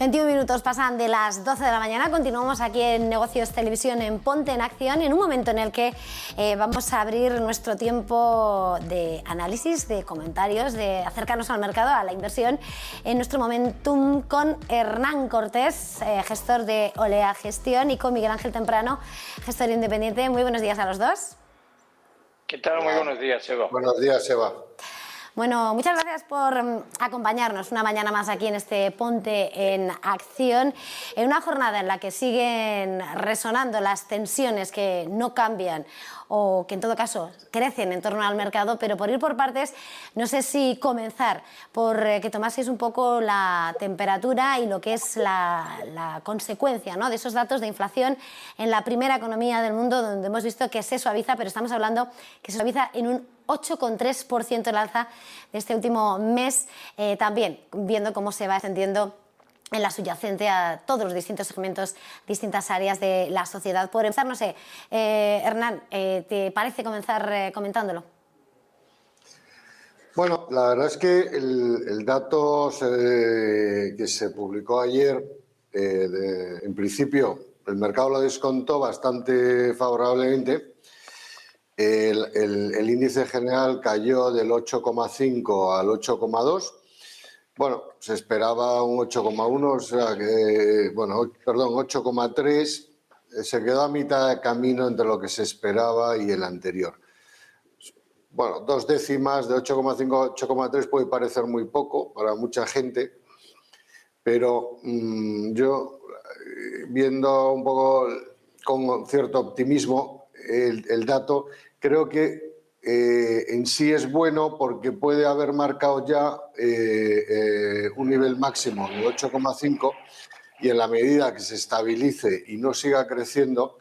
21 minutos pasan de las 12 de la mañana. Continuamos aquí en Negocios Televisión en Ponte en Acción, en un momento en el que vamos a abrir nuestro tiempo de análisis, de comentarios, de acercarnos al mercado, a la inversión, en nuestro momentum con Hernán Cortés, gestor de Olea Gestión, y con Miguel Ángel Temprano, gestor independiente. Muy buenos días a los dos. ¿Qué tal? Muy buenos días, Eva. Buenos días, Eva. Bueno, muchas gracias por acompañarnos una mañana más aquí en este Ponte en Acción, en una jornada en la que siguen resonando las tensiones que no cambian o que en todo caso crecen en torno al mercado, pero por ir por partes, no sé si comenzar por que tomaseis un poco la temperatura y lo que es la consecuencia, ¿no?, de esos datos de inflación en la primera economía del mundo, donde hemos visto que se suaviza, pero estamos hablando que se suaviza en un 8,3% el alza de este último mes, también viendo cómo se va extendiendo en la subyacente a todos los distintos segmentos, distintas áreas de la sociedad. Por empezar, no sé, Hernán, ¿te parece comenzar comentándolo? Bueno, la verdad es que el dato que se publicó ayer, en principio, el mercado lo descontó bastante favorablemente. El índice general cayó del 8,5 al 8,2. Bueno, se esperaba un 8,1, o sea que, bueno, perdón, 8,3. Se quedó a mitad de camino entre lo que se esperaba y el anterior. Bueno, 2 décimas de 8,5 a 8,3 puede parecer muy poco para mucha gente, pero yo, viendo un poco con cierto optimismo el dato, creo que en sí es bueno porque puede haber marcado ya un nivel máximo de 8,5 y en la medida que se estabilice y no siga creciendo,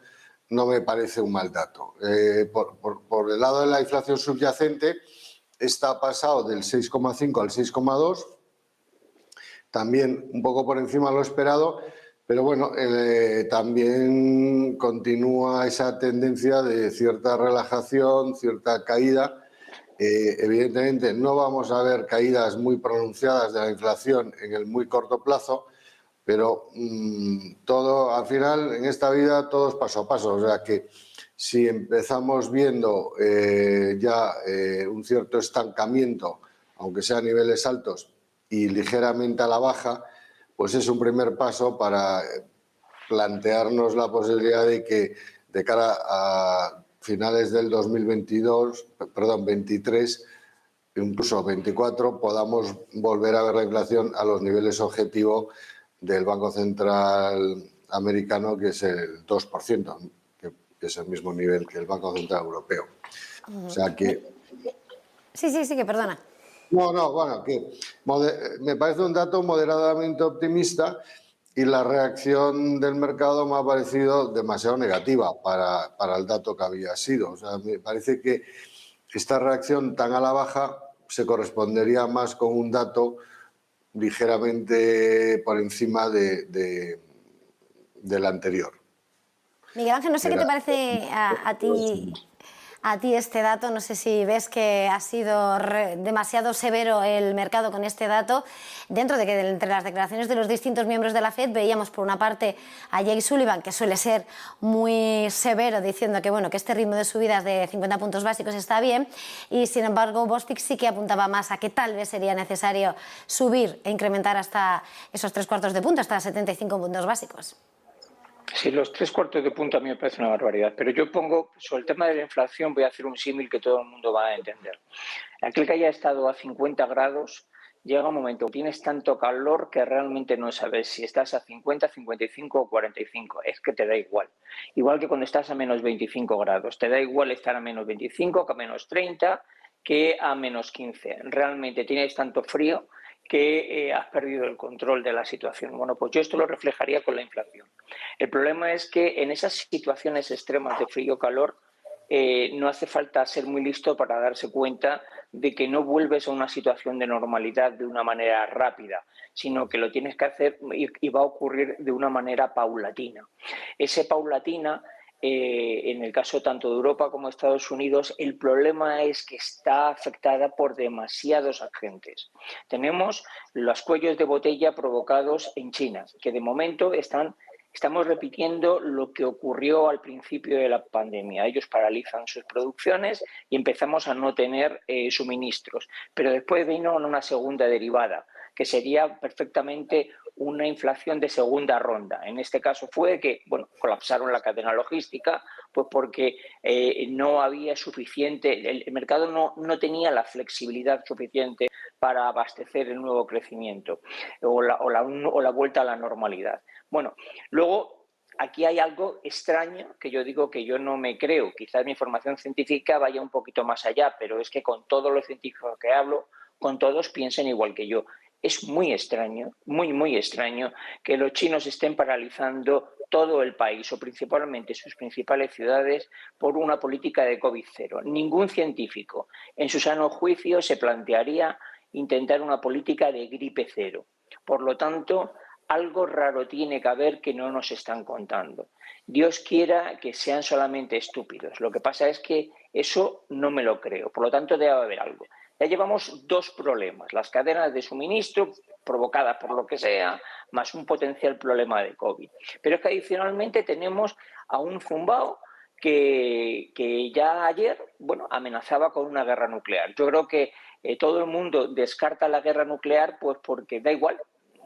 no me parece un mal dato. Por el lado de la inflación subyacente, está pasado del 6,5 al 6,2, también un poco por encima de lo esperado, pero bueno, también continúa esa tendencia de cierta relajación, cierta caída. Evidentemente no vamos a ver caídas muy pronunciadas de la inflación en el muy corto plazo, pero todo, al final, en esta vida todo es paso a paso. O sea que si empezamos viendo ya un cierto estancamiento, aunque sea a niveles altos y ligeramente a la baja, pues es un primer paso para plantearnos la posibilidad de que de cara a finales del 23, incluso 24, podamos volver a ver la inflación a los niveles objetivo del Banco Central americano, que es el 2%, que es el mismo nivel que el Banco Central Europeo. O sea que... Sí, que perdona. No, bueno, que me parece un dato moderadamente optimista y la reacción del mercado me ha parecido demasiado negativa para el dato que había sido. O sea, me parece que esta reacción tan a la baja se correspondería más con un dato ligeramente por encima del anterior. Miguel Ángel, no sé qué te parece a ti este dato. No sé si ves que ha sido demasiado severo el mercado con este dato, dentro de que entre las declaraciones de los distintos miembros de la FED veíamos por una parte a Jay Sullivan, que suele ser muy severo, diciendo que bueno, que este ritmo de subidas de 50 puntos básicos está bien, y sin embargo Bostic sí que apuntaba más a que tal vez sería necesario subir e incrementar hasta esos 3/4 de punto, hasta 75 puntos básicos. Sí, los 3/4 de punto a mí me parece una barbaridad, pero yo pongo, sobre el tema de la inflación, voy a hacer un símil que todo el mundo va a entender. Aquel que haya estado a 50 grados, llega un momento, tienes tanto calor que realmente no sabes si estás a 50, 55 o 45, es que te da igual. Igual que cuando estás a menos 25 grados, te da igual estar a menos 25 que a menos 30 que a menos 15. Realmente tienes tanto frío que has perdido el control de la situación. Bueno, pues yo esto lo reflejaría con la inflación. El problema es que en esas situaciones extremas de frío-calor no hace falta ser muy listo para darse cuenta de que no vuelves a una situación de normalidad de una manera rápida, sino que lo tienes que hacer y va a ocurrir de una manera paulatina. Ese paulatina en el caso tanto de Europa como de Estados Unidos, el problema es que está afectada por demasiados agentes. Tenemos los cuellos de botella provocados en China, que de momento estamos repitiendo lo que ocurrió al principio de la pandemia. Ellos paralizan sus producciones y empezamos a no tener suministros. Pero después vino una segunda derivada, que sería perfectamente una inflación de segunda ronda. En este caso fue que, bueno, colapsaron la cadena logística, pues porque no había suficiente, el mercado no tenía la flexibilidad suficiente para abastecer el nuevo crecimiento o la vuelta a la normalidad. Bueno, luego aquí hay algo extraño que yo digo que yo no me creo. Quizás mi formación científica vaya un poquito más allá, pero es que con todos los científicos que hablo, con todos piensan igual que yo. Es muy extraño, muy extraño que los chinos estén paralizando todo el país o principalmente sus principales ciudades por una política de COVID-0. Ningún científico en su sano juicio se plantearía intentar una política de gripe cero. Por lo tanto, algo raro tiene que haber que no nos están contando. Dios quiera que sean solamente estúpidos. Lo que pasa es que eso no me lo creo. Por lo tanto, debe haber algo. Ya llevamos dos problemas, las cadenas de suministro provocadas por lo que sea, más un potencial problema de COVID. Pero es que adicionalmente tenemos a un zumbao que ya ayer, bueno, amenazaba con una guerra nuclear. Yo creo que todo el mundo descarta la guerra nuclear pues porque da igual.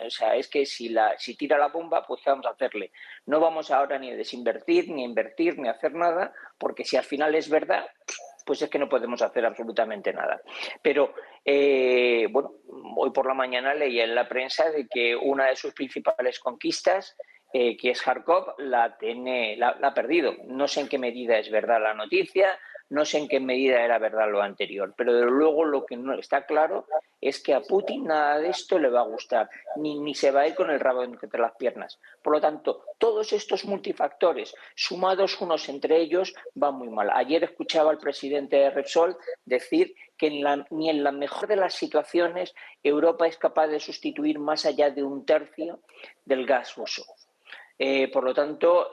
O sea, es que si tira la bomba, pues ¿qué vamos a hacerle? No vamos ahora ni a desinvertir, ni a invertir, ni a hacer nada, porque si al final es verdad, pues es que no podemos hacer absolutamente nada. Pero, bueno, hoy por la mañana leía en la prensa de que una de sus principales conquistas, que es Kharkov, la ha perdido. No sé en qué medida es verdad la noticia, no sé en qué medida era verdad lo anterior, pero desde luego lo que no está claro es que a Putin nada de esto le va a gustar, ni se va a ir con el rabo entre las piernas. Por lo tanto, todos estos multifactores, sumados unos entre ellos, van muy mal. Ayer escuchaba al presidente de Repsol decir que ni en la mejor de las situaciones Europa es capaz de sustituir más allá de un tercio del gas ruso. Por lo tanto,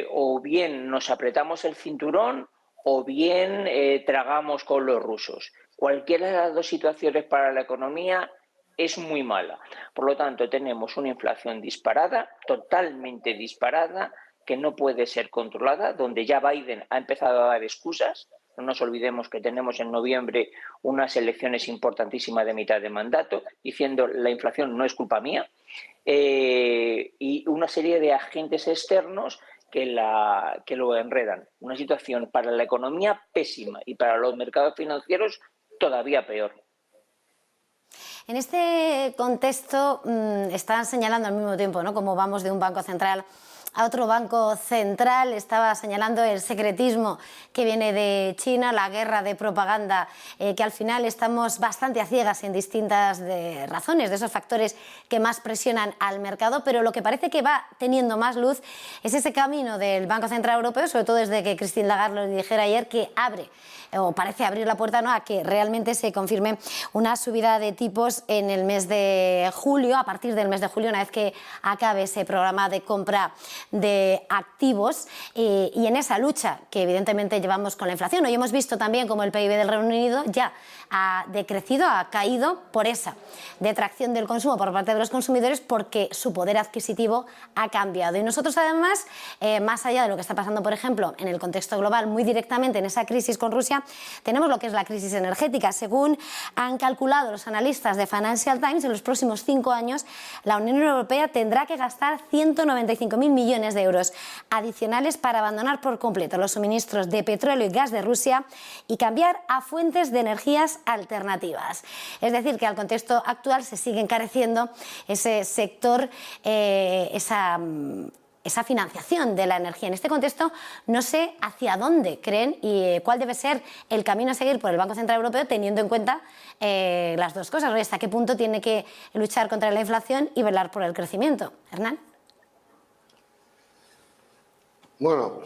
o bien nos apretamos el cinturón o bien tragamos con los rusos. Cualquiera de las dos situaciones para la economía es muy mala. Por lo tanto, tenemos una inflación disparada, totalmente disparada, que no puede ser controlada, donde ya Biden ha empezado a dar excusas. No nos olvidemos que tenemos en noviembre unas elecciones importantísimas de mitad de mandato, diciendo la inflación no es culpa mía, y una serie de agentes externos que lo enredan. Una situación para la economía pésima y para los mercados financieros todavía peor. En este contexto están señalando al mismo tiempo, ¿no?, como vamos de un banco central a otro banco central, estaba señalando el secretismo que viene de China, la guerra de propaganda, que al final estamos bastante a ciegas en distintas razones, de esos factores que más presionan al mercado, pero lo que parece que va teniendo más luz es ese camino del Banco Central Europeo, sobre todo desde que Christine Lagarde lo dijera ayer, que abre o parece abrir la puerta, ¿no?, a que realmente se confirme una subida de tipos en el mes de julio, a partir del mes de julio, una vez que acabe ese programa de compra de activos y en esa lucha que evidentemente llevamos con la inflación. Hoy hemos visto también cómo el PIB del Reino Unido ya ha decrecido, ha caído por esa detracción del consumo por parte de los consumidores, porque su poder adquisitivo ha cambiado. Y nosotros además, más allá de lo que está pasando, por ejemplo, en el contexto global, muy directamente en esa crisis con Rusia, tenemos lo que es la crisis energética. Según han calculado los analistas de Financial Times, en los próximos 5 años la Unión Europea tendrá que gastar 195.000 millones de euros adicionales para abandonar por completo los suministros de petróleo y gas de Rusia y cambiar a fuentes de energías alternativas. Es decir, que al contexto actual se sigue encareciendo ese sector, esa financiación de la energía. En este contexto, no sé hacia dónde creen y cuál debe ser el camino a seguir por el Banco Central Europeo, teniendo en cuenta las dos cosas, ¿no? Hasta qué punto tiene que luchar contra la inflación y velar por el crecimiento. Hernán. Bueno,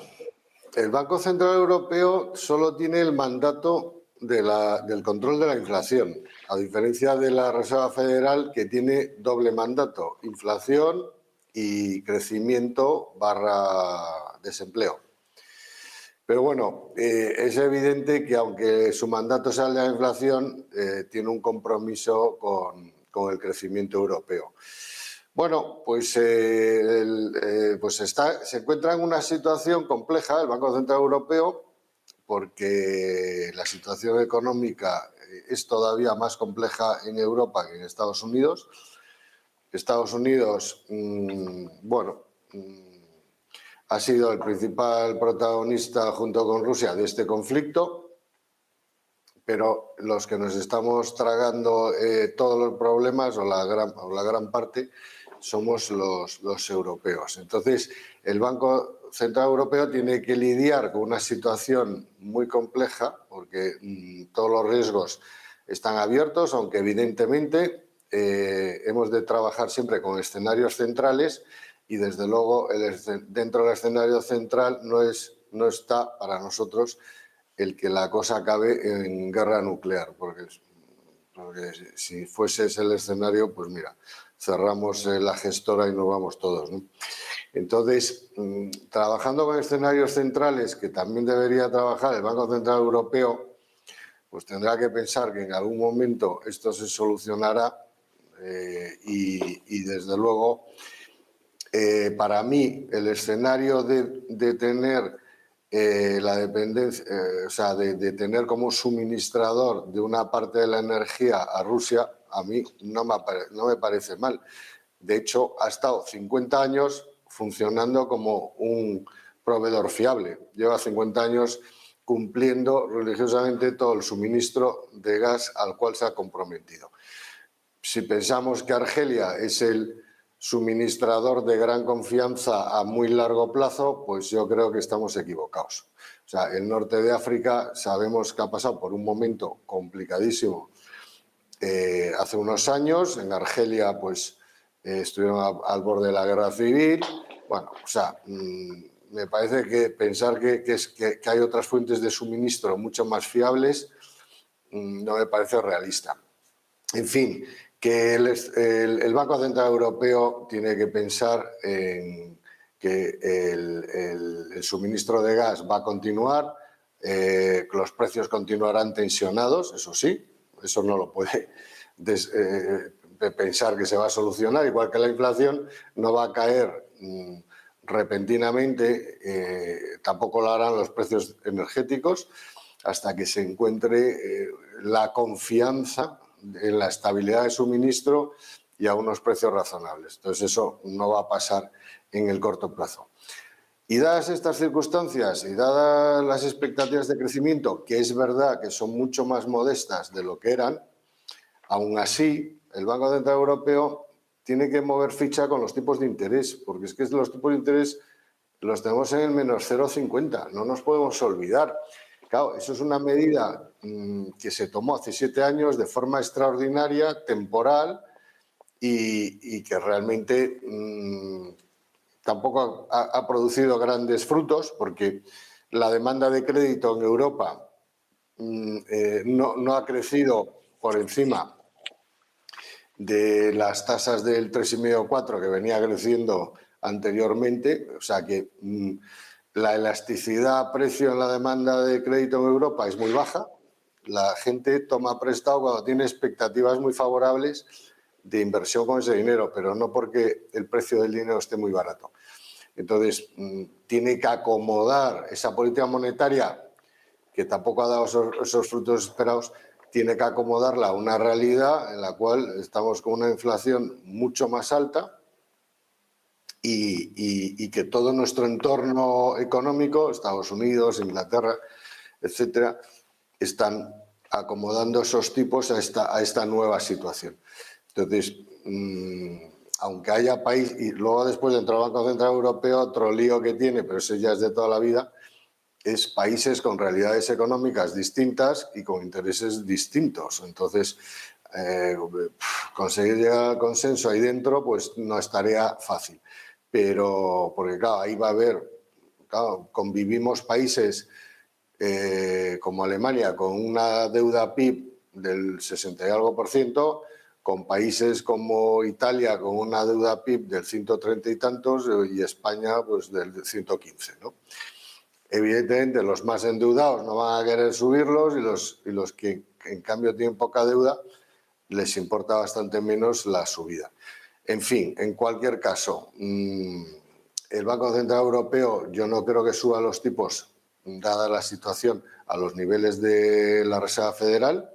el Banco Central Europeo solo tiene el mandato del control de la inflación, a diferencia de la Reserva Federal, que tiene doble mandato: inflación y crecimiento / desempleo. Pero bueno, es evidente que aunque su mandato sea el de la inflación, tiene un compromiso con el crecimiento europeo. Bueno, pues, se encuentra en una situación compleja el Banco Central Europeo, porque la situación económica es todavía más compleja en Europa que en Estados Unidos. Estados Unidos, ha sido el principal protagonista junto con Rusia de este conflicto, pero los que nos estamos tragando todos los problemas o la gran parte somos los europeos. Entonces, el Banco Central Europeo tiene que lidiar con una situación muy compleja porque todos los riesgos están abiertos, aunque evidentemente hemos de trabajar siempre con escenarios centrales y desde luego dentro del escenario central no está para nosotros el que la cosa acabe en guerra nuclear, porque si fuese ese el escenario, pues mira, cerramos la gestora y nos vamos todos, ¿no? Entonces, trabajando con escenarios centrales, que también debería trabajar el Banco Central Europeo, pues tendrá que pensar que en algún momento esto se solucionará y desde luego, para mí, el escenario de tener la dependencia, de tener como suministrador de una parte de la energía a Rusia, a mí no me parece mal. De hecho, ha estado 50 años funcionando como un proveedor fiable. Lleva 50 años cumpliendo religiosamente todo el suministro de gas al cual se ha comprometido. Si pensamos que Argelia es el suministrador de gran confianza a muy largo plazo, pues yo creo que estamos equivocados. O sea, el norte de África sabemos que ha pasado por un momento complicadísimo hace unos años. En Argelia, pues, estuvieron al borde de la guerra civil. Bueno, o sea, me parece que pensar que hay otras fuentes de suministro mucho más fiables no me parece realista. En fin, que el Banco Central Europeo tiene que pensar en que el suministro de gas va a continuar, que los precios continuarán tensionados, eso sí, eso no lo puede pensar que se va a solucionar, igual que la inflación no va a caer repentinamente, tampoco lo harán los precios energéticos hasta que se encuentre la confianza en la estabilidad de suministro y a unos precios razonables. Entonces eso no va a pasar en el corto plazo. Y dadas estas circunstancias y dadas las expectativas de crecimiento, que es verdad que son mucho más modestas de lo que eran, aún así el Banco Central Europeo tiene que mover ficha con los tipos de interés, porque es que los tipos de interés los tenemos en el menos 0,50, no nos podemos olvidar. Claro, eso es una medida que se tomó hace 7 años de forma extraordinaria, temporal y que realmente tampoco ha producido grandes frutos porque la demanda de crédito en Europa no ha crecido por encima de las tasas del 3,5-4 que venía creciendo anteriormente, o sea que la elasticidad a precio en la demanda de crédito en Europa es muy baja. La gente toma prestado cuando tiene expectativas muy favorables de inversión con ese dinero, pero no porque el precio del dinero esté muy barato. Entonces, tiene que acomodar esa política monetaria, que tampoco ha dado esos frutos esperados, tiene que acomodarla a una realidad en la cual estamos con una inflación mucho más alta y que todo nuestro entorno económico, Estados Unidos, Inglaterra, etcétera, están acomodando esos tipos a esta nueva situación. Entonces, aunque haya país, y luego después dentro del Banco Central Europeo, otro lío que tiene, pero eso ya es de toda la vida, es países con realidades económicas distintas y con intereses distintos. Entonces, conseguir llegar al consenso ahí dentro, pues no es tarea fácil. Pero, porque claro, ahí va a haber, claro, convivimos países como Alemania con una deuda PIB del 60 y algo %, con países como Italia con una deuda PIB del 130 y tantos y España pues del 115, ¿no? Evidentemente, los más endeudados no van a querer subirlos y los que en cambio tienen poca deuda les importa bastante menos la subida. En fin, en cualquier caso, el Banco Central Europeo yo no creo que suba los tipos, dada la situación, a los niveles de la Reserva Federal,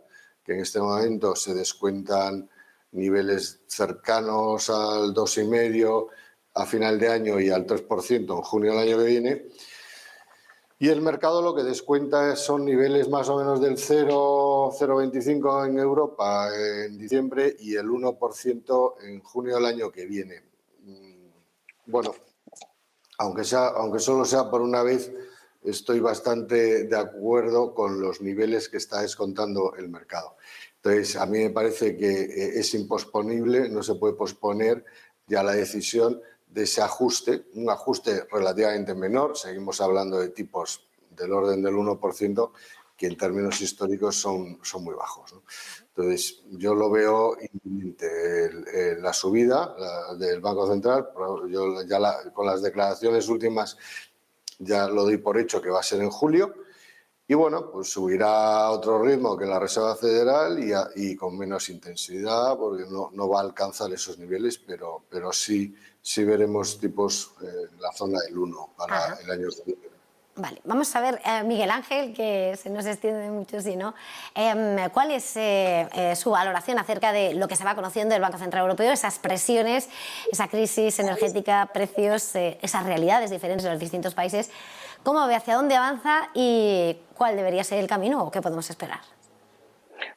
que en este momento se descuentan niveles cercanos al 2,5% a final de año y al 3% en junio del año que viene. Y el mercado lo que descuenta son niveles más o menos del 0,25 en Europa en diciembre y el 1% en junio del año que viene. Bueno, aunque solo sea por una vez, estoy bastante de acuerdo con los niveles que está descontando el mercado. Entonces, a mí me parece que es imposponible, no se puede posponer ya la decisión de ese ajuste, un ajuste relativamente menor, seguimos hablando de tipos del orden del 1%, que en términos históricos son muy bajos, ¿no? Entonces, yo lo veo inminente, la subida del Banco Central. Yo ya con las declaraciones últimas ya lo doy por hecho que va a ser en julio. Y bueno, pues subirá a otro ritmo que la Reserva Federal y con menos intensidad, porque no va a alcanzar esos niveles, pero sí veremos tipos en la zona del 1 para el año siguiente. Vale, vamos a ver, Miguel Ángel, que se nos extiende mucho, si no, ¿cuál es su valoración acerca de lo que se va conociendo del Banco Central Europeo, esas presiones, esa crisis energética, precios, esas realidades diferentes de los distintos países? ¿Cómo ve hacia dónde avanza y cuál debería ser el camino o qué podemos esperar?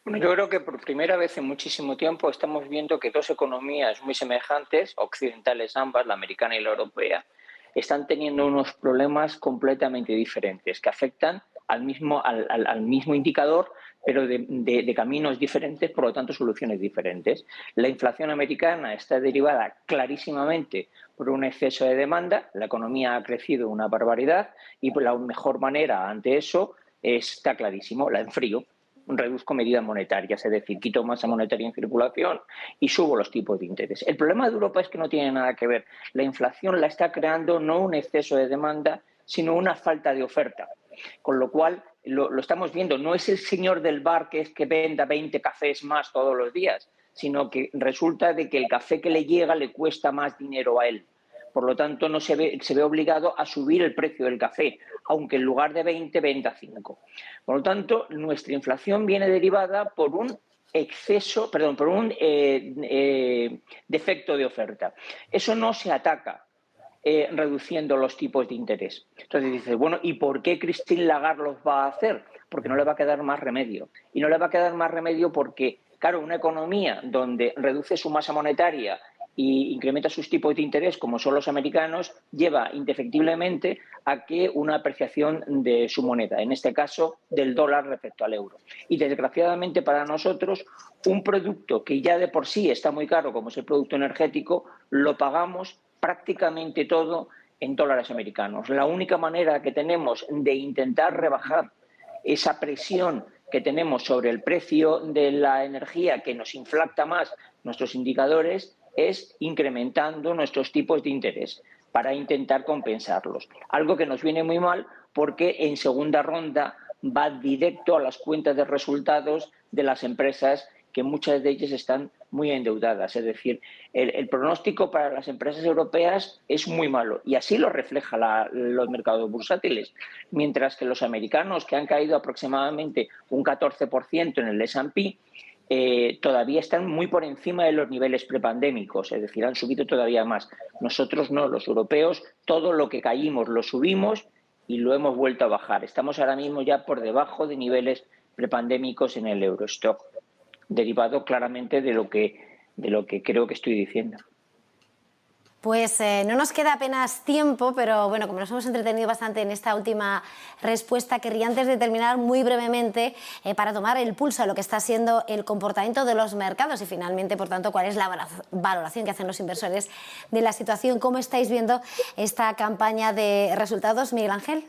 Bueno, yo creo que por primera vez en muchísimo tiempo estamos viendo que dos economías muy semejantes, occidentales ambas, la americana y la europea, están teniendo unos problemas completamente diferentes que afectan al mismo indicador, pero de caminos diferentes, por lo tanto soluciones diferentes. La inflación americana está derivada clarísimamente por un exceso de demanda, la economía ha crecido una barbaridad y la mejor manera ante eso está clarísimo, la enfrío. Reduzco medidas monetarias, es decir, quito masa monetaria en circulación y subo los tipos de interés. El problema de Europa es que no tiene nada que ver. La inflación la está creando no un exceso de demanda, sino una falta de oferta. Con lo cual, lo estamos viendo, no es el señor del bar que venda 20 cafés más todos los días, sino que resulta de que el café que le llega le cuesta más dinero a él. Por lo tanto, no se ve obligado a subir el precio del café, aunque en lugar de 20 venda 5. Por lo tanto, nuestra inflación viene derivada por un defecto de oferta. Eso no se ataca reduciendo los tipos de interés. Entonces dices, bueno, ¿y por qué Christine Lagarde los va a hacer? Porque no le va a quedar más remedio. Y no le va a quedar más remedio porque, claro, una economía donde reduce su masa monetaria y incrementa sus tipos de interés, como son los americanos, lleva indefectiblemente a que una apreciación de su moneda, en este caso del dólar respecto al euro. Y desgraciadamente para nosotros, un producto que ya de por sí está muy caro, como es el producto energético, lo pagamos prácticamente todo en dólares americanos. La única manera que tenemos de intentar rebajar esa presión que tenemos sobre el precio de la energía que nos inflacta más nuestros indicadores es incrementando nuestros tipos de interés para intentar compensarlos. Algo que nos viene muy mal porque en segunda ronda va directo a las cuentas de resultados de las empresas, que muchas de ellas están muy endeudadas. Es decir, el pronóstico para las empresas europeas es muy malo y así lo refleja los mercados bursátiles. Mientras que los americanos, que han caído aproximadamente un 14% en el S&P, todavía están muy por encima de los niveles prepandémicos, es decir, han subido todavía más. Nosotros no, los europeos, todo lo que caímos lo subimos y lo hemos vuelto a bajar. Estamos ahora mismo ya por debajo de niveles prepandémicos en el Eurostock, derivado claramente de lo que creo que estoy diciendo. Pues no nos queda apenas tiempo, pero bueno, como nos hemos entretenido bastante en esta última respuesta, querría antes de terminar muy brevemente para tomar el pulso de lo que está siendo el comportamiento de los mercados y finalmente, por tanto, cuál es la valoración que hacen los inversores de la situación. ¿Cómo estáis viendo esta campaña de resultados, Miguel Ángel?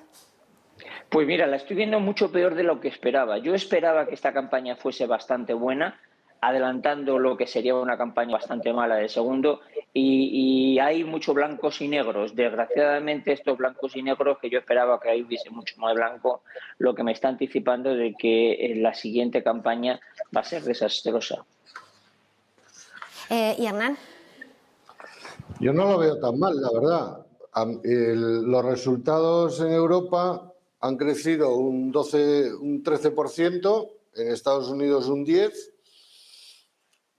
Pues mira, la estoy viendo mucho peor de lo que esperaba. Yo esperaba que esta campaña fuese bastante buena, adelantando lo que sería una campaña bastante mala de segundo. y hay muchos blancos y negros. Desgraciadamente, estos blancos y negros, que yo esperaba que ahí hubiese mucho más blanco, lo que me está anticipando de que la siguiente campaña va a ser desastrosa. ¿Y Hernán? Yo no lo veo tan mal, la verdad. Los resultados en Europa han crecido un 13%, en Estados Unidos un 10%,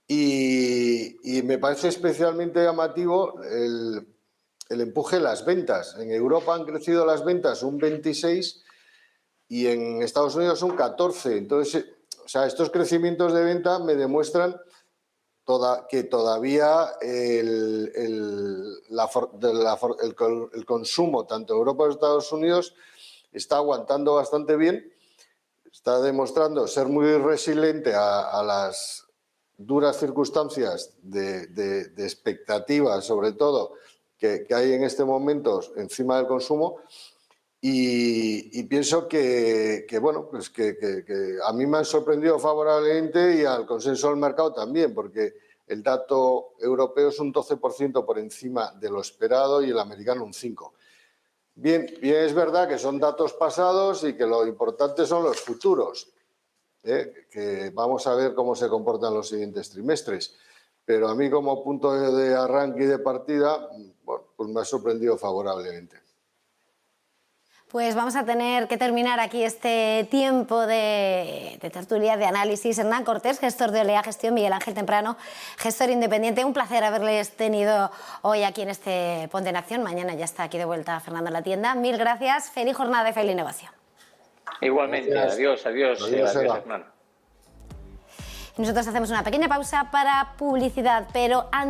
y me parece especialmente llamativo el empuje de las ventas. En Europa han crecido las ventas un 26% y en Estados Unidos un 14%. Entonces, o sea, estos crecimientos de venta me demuestran que todavía el consumo, tanto en Europa como en Estados Unidos, está aguantando bastante bien, está demostrando ser muy resiliente a las duras circunstancias de expectativas, sobre todo, que hay en este momento encima del consumo. Y pienso que bueno, pues que a mí me han sorprendido favorablemente y al consenso del mercado también, porque el dato europeo es un 12% por encima de lo esperado y el americano un 5%. Bien, es verdad que son datos pasados y que lo importante son los futuros, que vamos a ver cómo se comportan los siguientes trimestres. Pero a mí, como punto de arranque y de partida, bueno, pues me ha sorprendido favorablemente. Pues vamos a tener que terminar aquí este tiempo de tertulia, de análisis. Hernán Cortés, gestor de Olea Gestión, Miguel Ángel Temprano, gestor independiente. Un placer haberles tenido hoy aquí en este Ponte en Acción. Mañana ya está aquí de vuelta Fernando en la tienda. Mil gracias. Feliz jornada y feliz negocio. Igualmente. Gracias. Adiós, Hernán. Nosotros hacemos una pequeña pausa para publicidad, pero antes